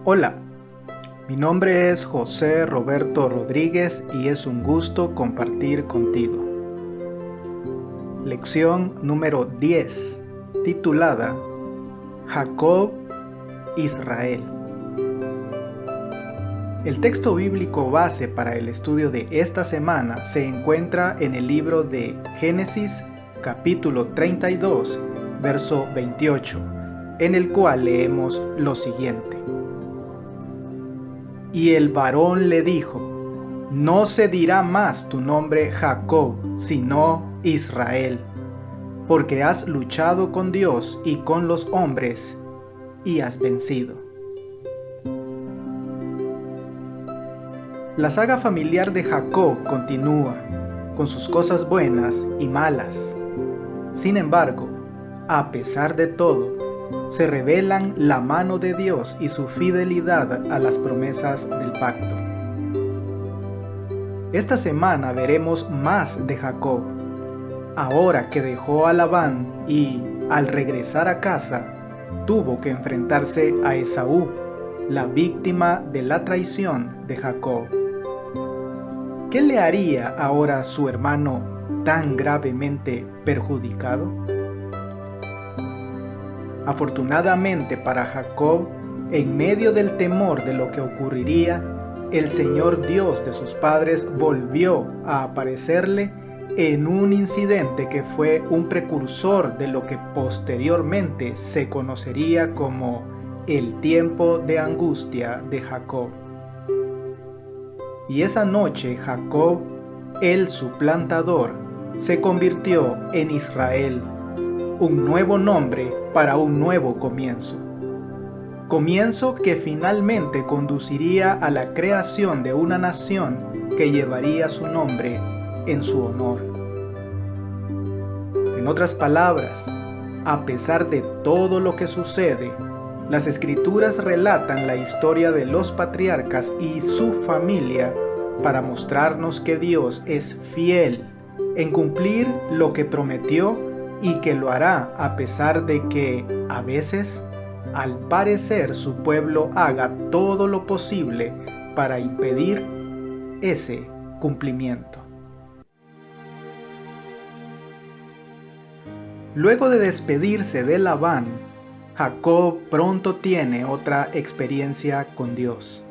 Hola, mi nombre es José Roberto Rodríguez y es un gusto compartir contigo. Lección número 10, titulada Jacob, Israel. El texto bíblico base para el estudio de esta semana se encuentra en el libro de Génesis, capítulo 32, verso 28, en el cual leemos lo siguiente. Y el varón le dijo: No se dirá más tu nombre Jacob, sino Israel, porque has luchado con Dios y con los hombres, y has vencido. La saga familiar de Jacob continúa, con sus cosas buenas y malas. Sin embargo, a pesar de todo, se revelan la mano de Dios y su fidelidad a las promesas del pacto. Esta semana veremos más de Jacob, ahora que dejó a Labán y, al regresar a casa, tuvo que enfrentarse a Esaú, la víctima de la traición de Jacob. ¿Qué le haría ahora su hermano tan gravemente perjudicado? Afortunadamente para Jacob, en medio del temor de lo que ocurriría, el Señor Dios de sus padres volvió a aparecerle en un incidente que fue un precursor de lo que posteriormente se conocería como el tiempo de angustia de Jacob. Y esa noche Jacob, el suplantador, se convirtió en Israel, un nuevo nombre para un nuevo comienzo. Comienzo que finalmente conduciría a la creación de una nación que llevaría su nombre en su honor. En otras palabras, a pesar de todo lo que sucede, las Escrituras relatan la historia de los patriarcas y su familia para mostrarnos que Dios es fiel en cumplir lo que prometió y que lo hará a pesar de que, a veces, al parecer su pueblo haga todo lo posible para impedir ese cumplimiento. Luego de despedirse de Labán, Jacob pronto tiene otra experiencia con Dios.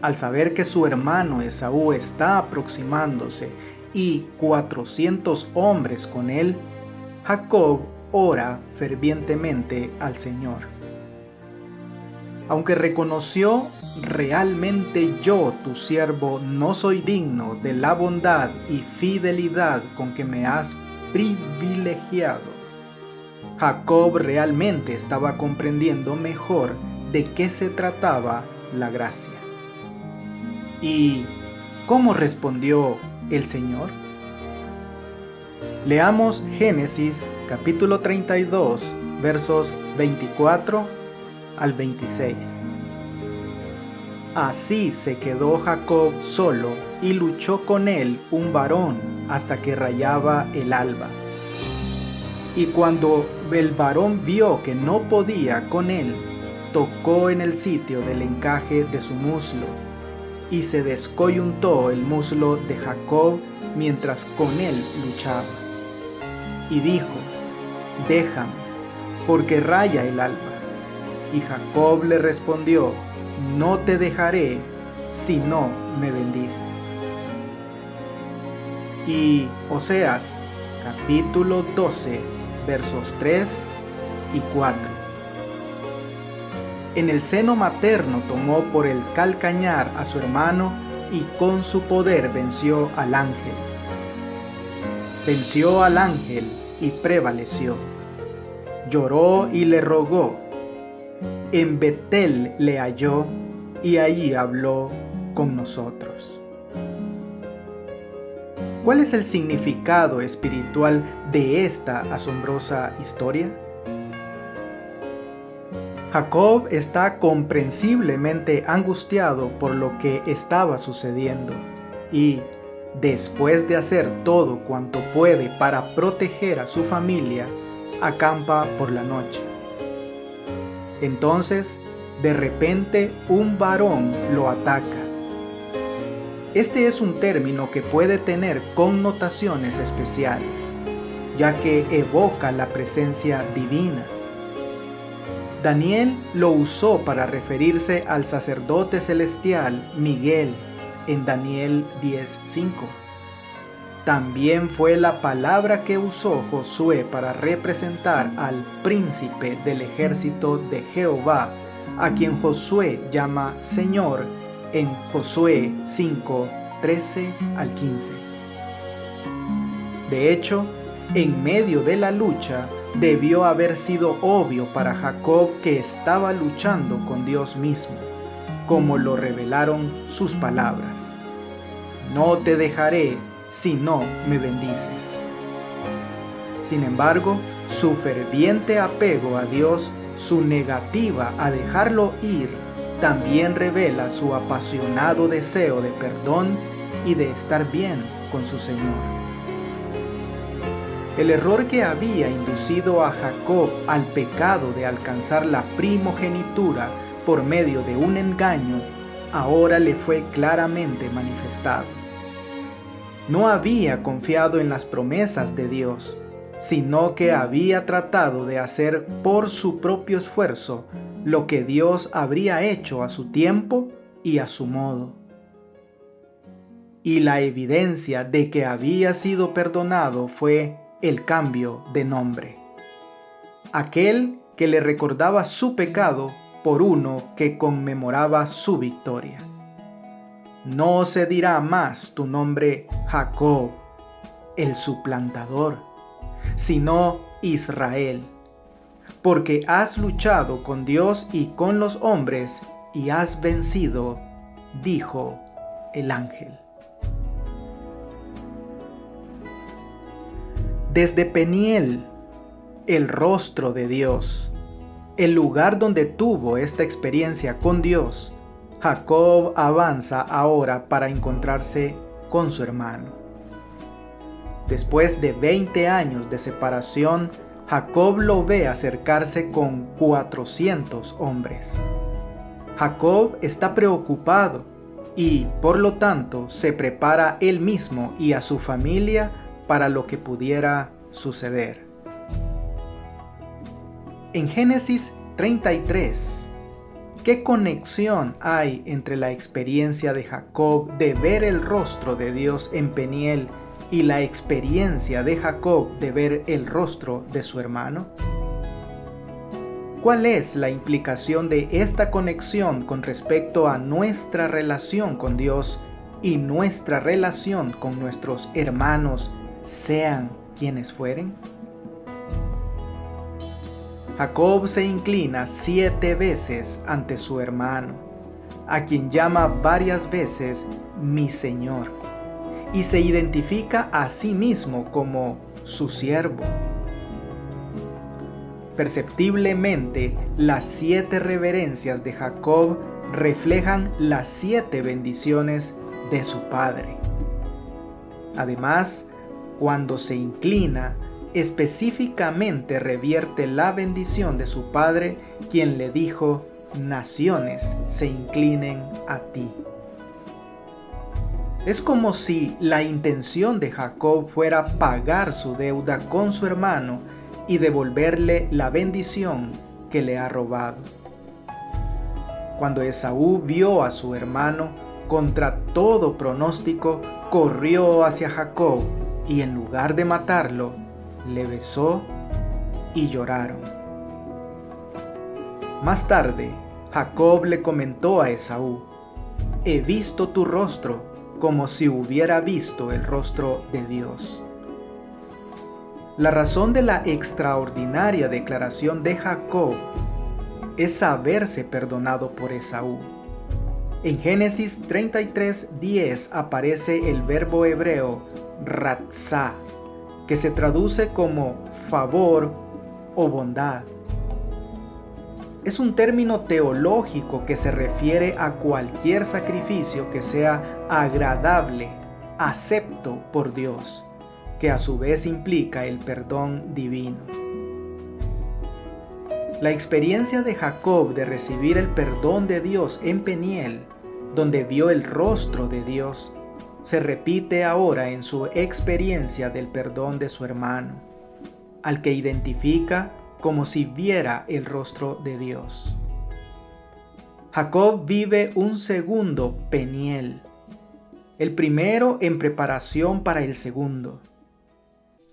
Al saber que su hermano Esaú está aproximándose y 400 hombres con él, Jacob ora fervientemente al Señor. Aunque reconoció: realmente yo, tu siervo, no soy digno de la bondad y fidelidad con que me has privilegiado, Jacob realmente estaba comprendiendo mejor de qué se trataba la gracia. ¿Y cómo respondió el Señor? Leamos Génesis capítulo 32, versos 24 al 26. Así se quedó Jacob solo y luchó con él un varón hasta que rayaba el alba. Y cuando el varón vio que no podía con él, tocó en el sitio del encaje de su muslo, y se descoyuntó el muslo de Jacob mientras con él luchaba. Y dijo: Déjame, porque raya el alba. Y Jacob le respondió: No te dejaré si no me bendices. Y Oseas, capítulo 12, versos 3 y 4. En el seno materno tomó por el calcañar a su hermano y con su poder venció al ángel. Venció al ángel y prevaleció. Lloró y le rogó. En Betel le halló y allí habló con nosotros. ¿Cuál es el significado espiritual de esta asombrosa historia? Jacob está comprensiblemente angustiado por lo que estaba sucediendo y, después de hacer todo cuanto puede para proteger a su familia, acampa por la noche. Entonces, de repente un varón lo ataca. Este es un término que puede tener connotaciones especiales, ya que evoca la presencia divina. Daniel lo usó para referirse al sacerdote celestial Miguel en Daniel 10:5. También fue la palabra que usó Josué para representar al príncipe del ejército de Jehová, a quien Josué llama Señor en Josué 5:13 al 15. De hecho, en medio de la lucha, debió haber sido obvio para Jacob que estaba luchando con Dios mismo, como lo revelaron sus palabras: no te dejaré si no me bendices. Sin embargo, su ferviente apego a Dios, su negativa a dejarlo ir, también revela su apasionado deseo de perdón y de estar bien con su Señor. El error que había inducido a Jacob al pecado de alcanzar la primogenitura por medio de un engaño, ahora le fue claramente manifestado. No había confiado en las promesas de Dios, sino que había tratado de hacer por su propio esfuerzo lo que Dios habría hecho a su tiempo y a su modo. Y la evidencia de que había sido perdonado fue el cambio de nombre. Aquel que le recordaba su pecado por uno que conmemoraba su victoria. No se dirá más tu nombre Jacob, el suplantador, sino Israel, porque has luchado con Dios y con los hombres y has vencido, dijo el ángel. Desde Peniel, el rostro de Dios, el lugar donde tuvo esta experiencia con Dios, Jacob avanza ahora para encontrarse con su hermano. Después de 20 años de separación, Jacob lo ve acercarse con 400 hombres. Jacob está preocupado y, por lo tanto, se prepara él mismo y a su familia para lo que pudiera suceder. En Génesis 33, ¿qué conexión hay entre la experiencia de Jacob de ver el rostro de Dios en Peniel y la experiencia de Jacob de ver el rostro de su hermano? ¿Cuál es la implicación de esta conexión con respecto a nuestra relación con Dios y nuestra relación con nuestros hermanos, sean quienes fueren? Jacob se inclina 7 veces ante su hermano, a quien llama varias veces mi Señor, y se identifica a sí mismo como su siervo. Perceptiblemente, las 7 reverencias de Jacob reflejan las 7 bendiciones de su padre. Además, cuando se inclina, específicamente revierte la bendición de su padre, quien le dijo: naciones se inclinen a ti. Es como si la intención de Jacob fuera pagar su deuda con su hermano y devolverle la bendición que le ha robado. Cuando Esaú vio a su hermano, contra todo pronóstico, corrió hacia Jacob y en lugar de matarlo, le besó y lloraron. Más tarde, Jacob le comentó a Esaú: he visto tu rostro como si hubiera visto el rostro de Dios. La razón de la extraordinaria declaración de Jacob es haberse perdonado por Esaú. En Génesis 33:10 aparece el verbo hebreo ratzá, que se traduce como favor o bondad. Es un término teológico que se refiere a cualquier sacrificio que sea agradable, acepto por Dios, que a su vez implica el perdón divino. La experiencia de Jacob de recibir el perdón de Dios en Peniel, donde vio el rostro de Dios, se repite ahora en su experiencia del perdón de su hermano, al que identifica como si viera el rostro de Dios. Jacob vive un segundo Peniel, el primero en preparación para el segundo.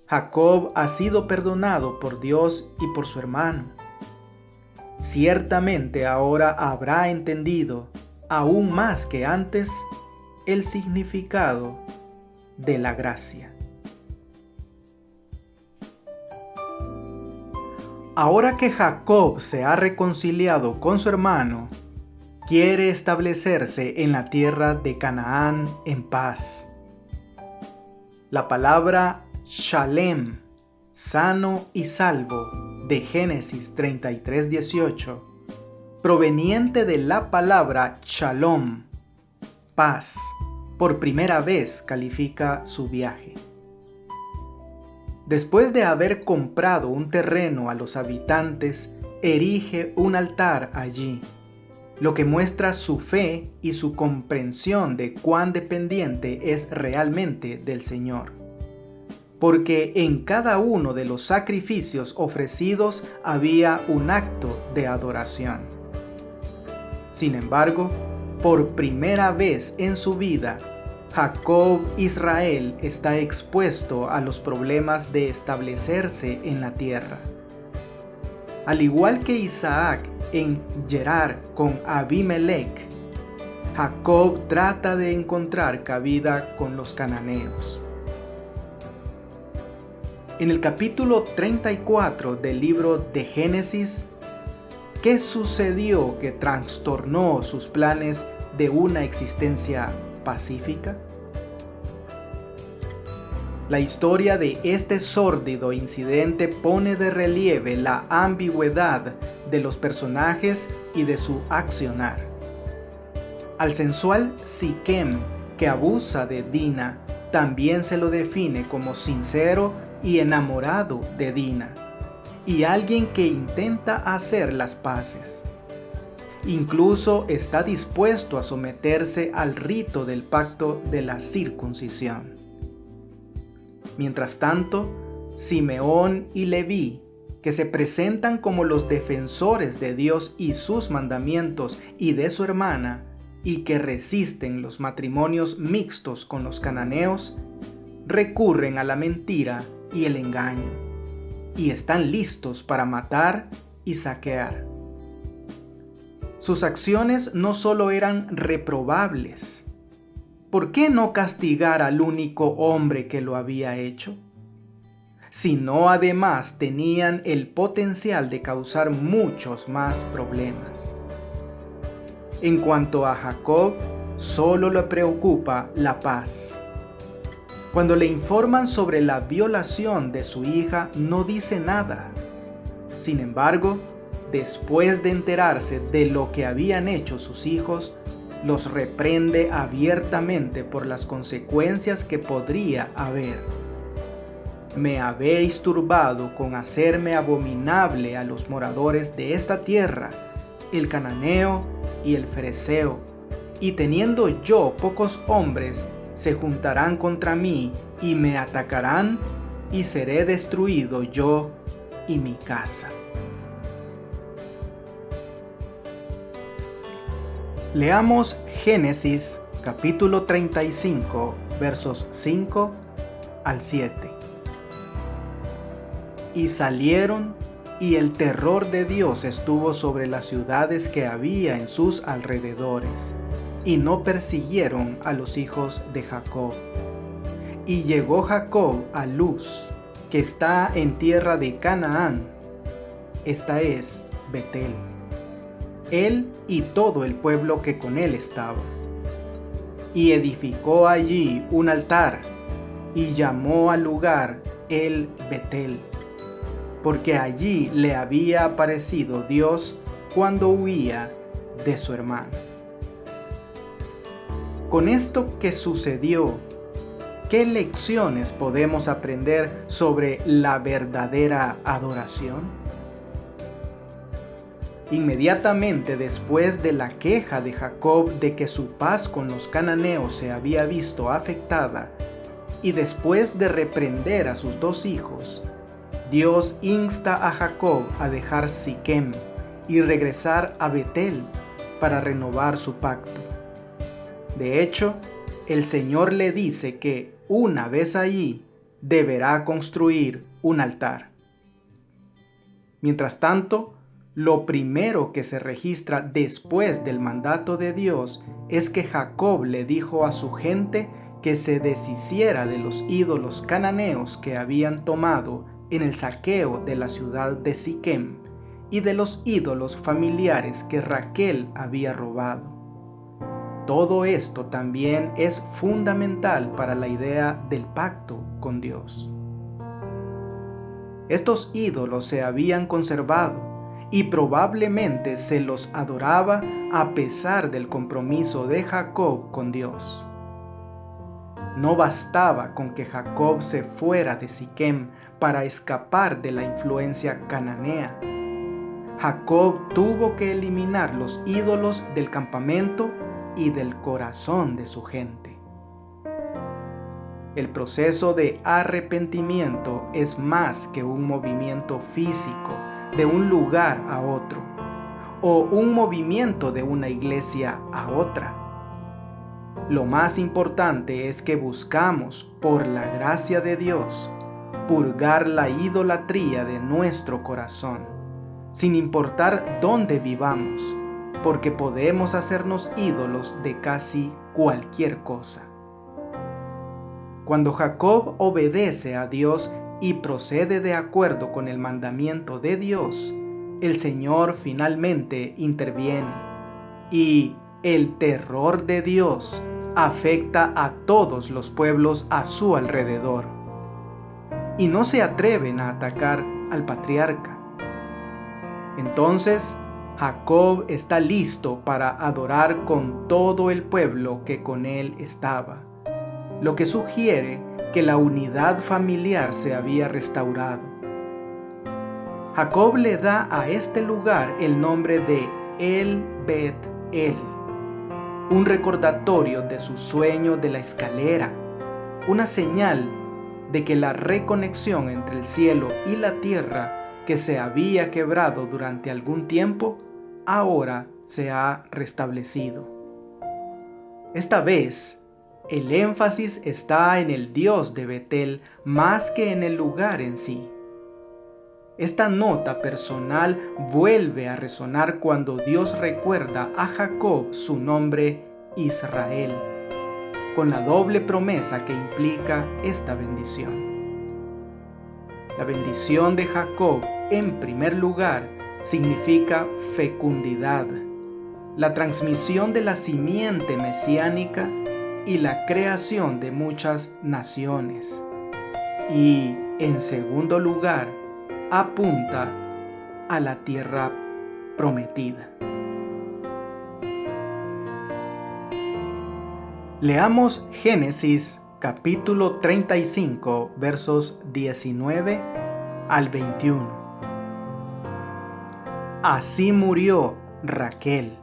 Jacob ha sido perdonado por Dios y por su hermano. Ciertamente ahora habrá entendido, aún más que antes, el significado de la gracia. Ahora que Jacob se ha reconciliado con su hermano, quiere establecerse en la tierra de Canaán en paz. La palabra Shalem, sano y salvo, de Génesis 33:18, proveniente de la palabra Shalom, paz, por primera vez califica su viaje. Después de haber comprado un terreno a los habitantes, erige un altar allí, lo que muestra su fe y su comprensión de cuán dependiente es realmente del Señor. Porque en cada uno de los sacrificios ofrecidos había un acto de adoración. Sin embargo, por primera vez en su vida, Jacob Israel está expuesto a los problemas de establecerse en la tierra. Al igual que Isaac en Gerar con Abimelech, Jacob trata de encontrar cabida con los cananeos. En el capítulo 34 del libro de Génesis, ¿qué sucedió que trastornó sus planes de una existencia pacífica? La historia de este sórdido incidente pone de relieve la ambigüedad de los personajes y de su accionar. Al sensual Siquem, que abusa de Dina, también se lo define como sincero y enamorado de Dina, y alguien que intenta hacer las paces. Incluso está dispuesto a someterse al rito del pacto de la circuncisión. Mientras tanto, Simeón y Leví, que se presentan como los defensores de Dios y sus mandamientos y de su hermana, y que resisten los matrimonios mixtos con los cananeos, recurren a la mentira y el engaño, y están listos para matar y saquear. Sus acciones no solo eran reprobables. ¿Por qué no castigar al único hombre que lo había hecho? Sino además tenían el potencial de causar muchos más problemas. En cuanto a Jacob, solo le preocupa la paz. Cuando le informan sobre la violación de su hija, no dice nada. Sin embargo, después de enterarse de lo que habían hecho sus hijos, los reprende abiertamente por las consecuencias que podría haber. Me habéis turbado con hacerme abominable a los moradores de esta tierra, el cananeo y el fereceo, y teniendo yo pocos hombres, se juntarán contra mí y me atacarán, y seré destruido yo y mi casa. Leamos Génesis capítulo 35, versos 5 al 7. Y salieron, y el terror de Dios estuvo sobre las ciudades que había en sus alrededores, y no persiguieron a los hijos de Jacob. Y llegó Jacob a Luz, que está en tierra de Canaán, esta es Betel, él y todo el pueblo que con él estaba. Y edificó allí un altar, y llamó al lugar el Betel, porque allí le había aparecido Dios cuando huía de su hermano. Con esto que sucedió, ¿qué lecciones podemos aprender sobre la verdadera adoración? Inmediatamente después de la queja de Jacob de que su paz con los cananeos se había visto afectada, y después de reprender a sus 2 hijos, Dios insta a Jacob a dejar Siquem y regresar a Betel para renovar su pacto. De hecho, el Señor le dice que una vez allí deberá construir un altar. Mientras tanto, lo primero que se registra después del mandato de Dios es que Jacob le dijo a su gente que se deshiciera de los ídolos cananeos que habían tomado en el saqueo de la ciudad de Siquem y de los ídolos familiares que Raquel había robado. Todo esto también es fundamental para la idea del pacto con Dios. Estos ídolos se habían conservado y probablemente se los adoraba a pesar del compromiso de Jacob con Dios. No bastaba con que Jacob se fuera de Siquem para escapar de la influencia cananea. Jacob tuvo que eliminar los ídolos del campamento y del corazón de su gente. El proceso de arrepentimiento es más que un movimiento físico de un lugar a otro, o un movimiento de una iglesia a otra. Lo más importante es que buscamos, por la gracia de Dios, purgar la idolatría de nuestro corazón, sin importar dónde vivamos, porque podemos hacernos ídolos de casi cualquier cosa. Cuando Jacob obedece a Dios y procede de acuerdo con el mandamiento de Dios, el Señor finalmente interviene y el terror de Dios afecta a todos los pueblos a su alrededor y no se atreven a atacar al patriarca. Entonces, Jacob está listo para adorar con todo el pueblo que con él estaba, lo que sugiere que la unidad familiar se había restaurado. Jacob le da a este lugar el nombre de El Bet-El, un recordatorio de su sueño de la escalera, una señal de que la reconexión entre el cielo y la tierra que se había quebrado durante algún tiempo, ahora se ha restablecido. Esta vez, el énfasis está en el Dios de Betel más que en el lugar en sí. Esta nota personal vuelve a resonar cuando Dios recuerda a Jacob su nombre Israel, con la doble promesa que implica esta bendición. La bendición de Jacob, en primer lugar, significa fecundidad, la transmisión de la simiente mesiánica y la creación de muchas naciones. Y, en segundo lugar, apunta a la tierra prometida. Leamos Génesis capítulo 35, versos 19 al 21. Así murió Raquel,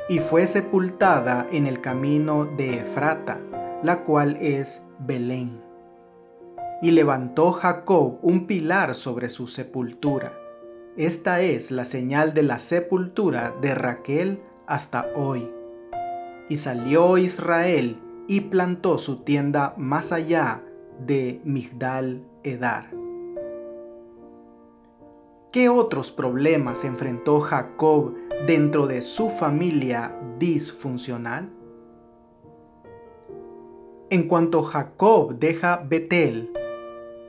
y fue sepultada en el camino de Efrata, la cual es Belén. Y levantó Jacob un pilar sobre su sepultura. Esta es la señal de la sepultura de Raquel hasta hoy. Y salió Israel y plantó su tienda más allá de Migdal Edar. ¿Qué otros problemas enfrentó Jacob dentro de su familia disfuncional? En cuanto Jacob deja Betel,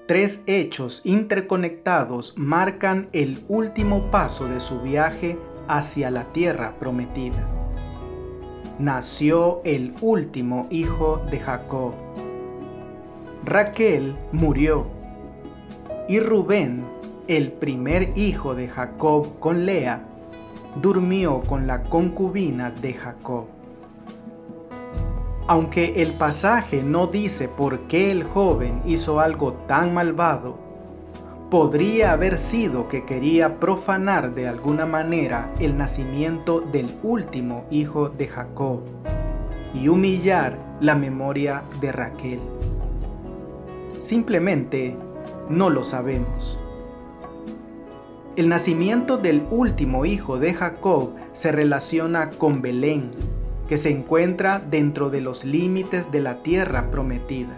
3 hechos interconectados marcan el último paso de su viaje hacia la tierra prometida. Nació el último hijo de Jacob. Raquel murió. Y Rubén, el primer hijo de Jacob con Lea, durmió con la concubina de Jacob. Aunque el pasaje no dice por qué el joven hizo algo tan malvado, podría haber sido que quería profanar de alguna manera el nacimiento del último hijo de Jacob y humillar la memoria de Raquel. Simplemente no lo sabemos. El nacimiento del último hijo de Jacob se relaciona con Belén, que se encuentra dentro de los límites de la tierra prometida.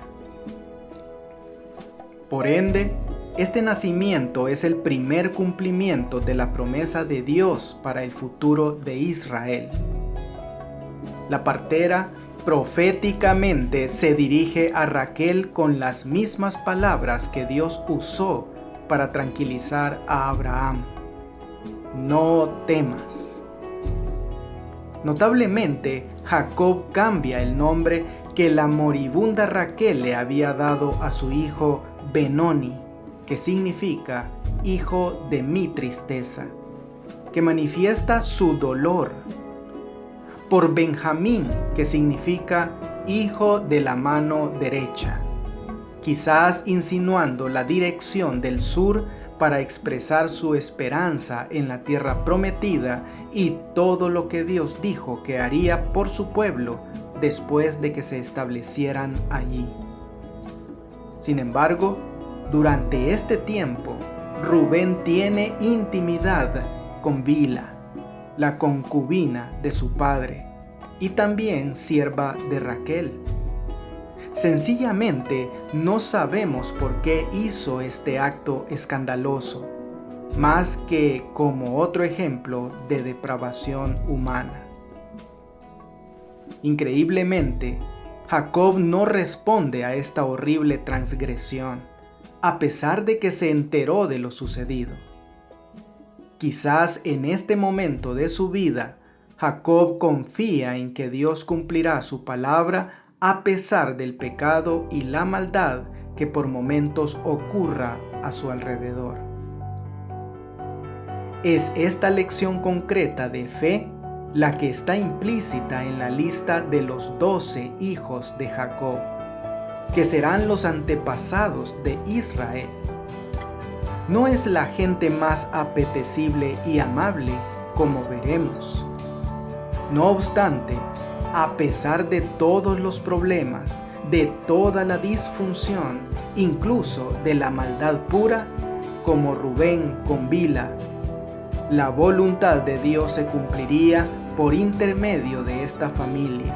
Por ende, este nacimiento es el primer cumplimiento de la promesa de Dios para el futuro de Israel. La partera proféticamente se dirige a Raquel con las mismas palabras que Dios usó para tranquilizar a Abraham: no temas. Notablemente, Jacob cambia el nombre que la moribunda Raquel le había dado a su hijo Benoni, que significa hijo de mi tristeza, que manifiesta su dolor, por Benjamín, que significa hijo de la mano derecha, quizás insinuando la dirección del sur para expresar su esperanza en la tierra prometida y todo lo que Dios dijo que haría por su pueblo después de que se establecieran allí. Sin embargo, durante este tiempo, Rubén tiene intimidad con Bilha, la concubina de su padre, y también sierva de Raquel. Sencillamente no sabemos por qué hizo este acto escandaloso, más que como otro ejemplo de depravación humana. Increíblemente, Jacob no responde a esta horrible transgresión, a pesar de que se enteró de lo sucedido. Quizás en este momento de su vida, Jacob confía en que Dios cumplirá su palabra a pesar del pecado y la maldad que por momentos ocurra a su alrededor. Es esta lección concreta de fe la que está implícita en la lista de los 12 hijos de Jacob, que serán los antepasados de Israel. No es la gente más apetecible y amable, como veremos. No obstante, a pesar de todos los problemas, de toda la disfunción, incluso de la maldad pura, como Rubén con Bilha, la voluntad de Dios se cumpliría por intermedio de esta familia,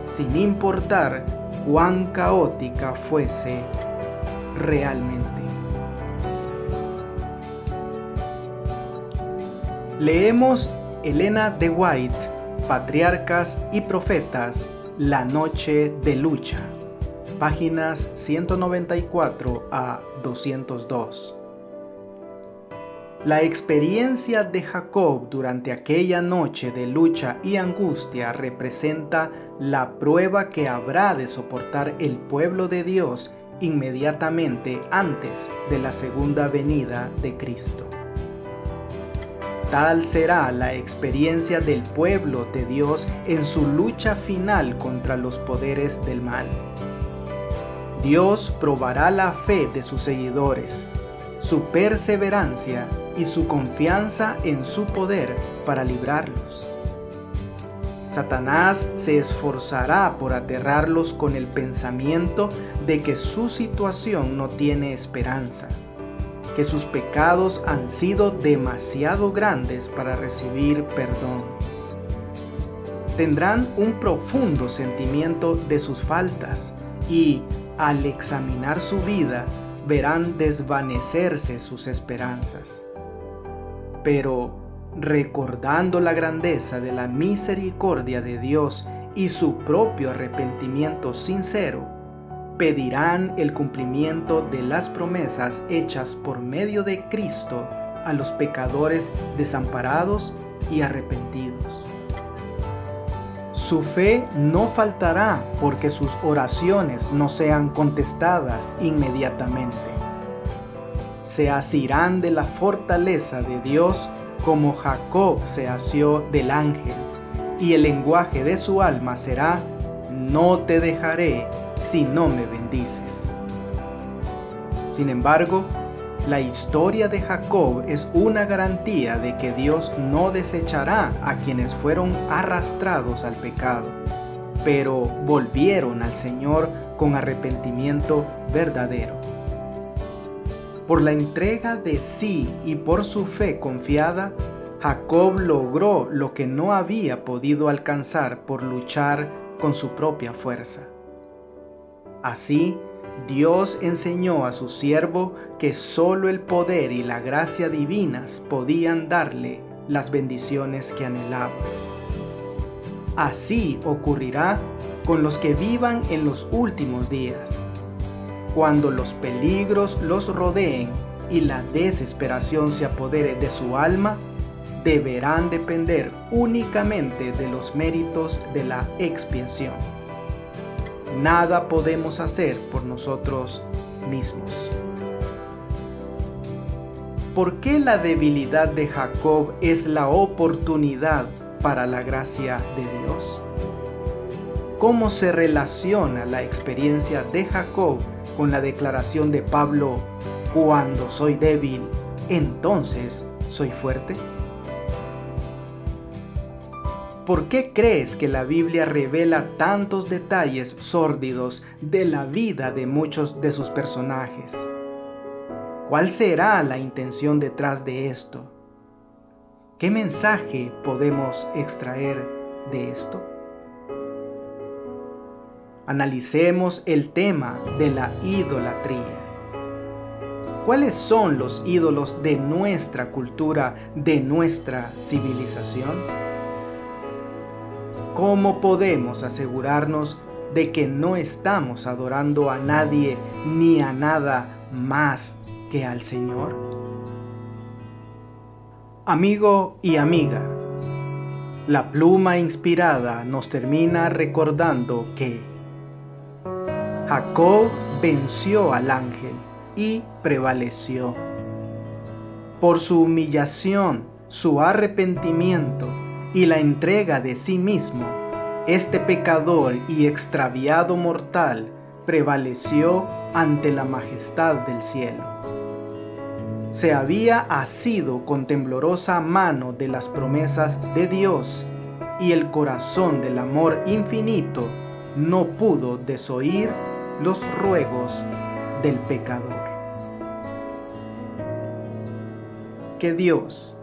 sin importar cuán caótica fuese realmente. Leemos Elena de White, Patriarcas y Profetas, La Noche de Lucha, páginas 194 a 202. La experiencia de Jacob durante aquella noche de lucha y angustia representa la prueba que habrá de soportar el pueblo de Dios inmediatamente antes de la segunda venida de Cristo. Tal será la experiencia del pueblo de Dios en su lucha final contra los poderes del mal. Dios probará la fe de sus seguidores, su perseverancia y su confianza en su poder para librarlos. Satanás se esforzará por aterrarlos con el pensamiento de que su situación no tiene esperanza, que sus pecados han sido demasiado grandes para recibir perdón. Tendrán un profundo sentimiento de sus faltas y, al examinar su vida, verán desvanecerse sus esperanzas. Pero, recordando la grandeza de la misericordia de Dios y su propio arrepentimiento sincero, pedirán el cumplimiento de las promesas hechas por medio de Cristo a los pecadores desamparados y arrepentidos. Su fe no faltará porque sus oraciones no sean contestadas inmediatamente. Se asirán de la fortaleza de Dios como Jacob se asió del ángel, y el lenguaje de su alma será: no te dejaré si no me bendices. Sin embargo, La historia de Jacob es una garantía de que Dios no desechará a quienes fueron arrastrados al pecado, pero volvieron al Señor con arrepentimiento verdadero. Por la entrega de sí y por su fe confiada, Jacob logró lo que no había podido alcanzar por luchar con su propia fuerza. Así, Dios enseñó a su siervo que solo el poder y la gracia divinas podían darle las bendiciones que anhelaba. Así ocurrirá con los que vivan en los últimos días. Cuando los peligros los rodeen y la desesperación se apodere de su alma, deberán depender únicamente de los méritos de la expiación. Nada podemos hacer por nosotros mismos. ¿Por qué la debilidad de Jacob es la oportunidad para la gracia de Dios? ¿Cómo se relaciona la experiencia de Jacob con la declaración de Pablo, cuando soy débil, entonces soy fuerte? ¿Por qué crees que la Biblia revela tantos detalles sórdidos de la vida de muchos de sus personajes? ¿Cuál será la intención detrás de esto? ¿Qué mensaje podemos extraer de esto? Analicemos el tema de la idolatría. ¿Cuáles son los ídolos de nuestra cultura, de nuestra civilización? ¿Cómo podemos asegurarnos de que no estamos adorando a nadie ni a nada más que al Señor? Amigo y amiga, la pluma inspirada nos termina recordando que Jacob venció al ángel y prevaleció. Por su humillación, su arrepentimiento y la entrega de sí mismo, este pecador y extraviado mortal prevaleció ante la majestad del cielo. Se había asido con temblorosa mano de las promesas de Dios, y el corazón del amor infinito no pudo desoír los ruegos del pecador. Que Dios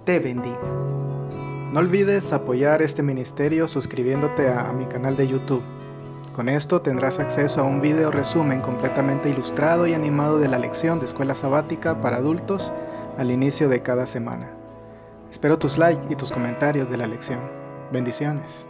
te bendiga. No olvides apoyar este ministerio suscribiéndote a mi canal de YouTube. Con esto tendrás acceso a un video resumen completamente ilustrado y animado de la lección de escuela sabática para adultos al inicio de cada semana. Espero tus likes y tus comentarios de la lección. Bendiciones.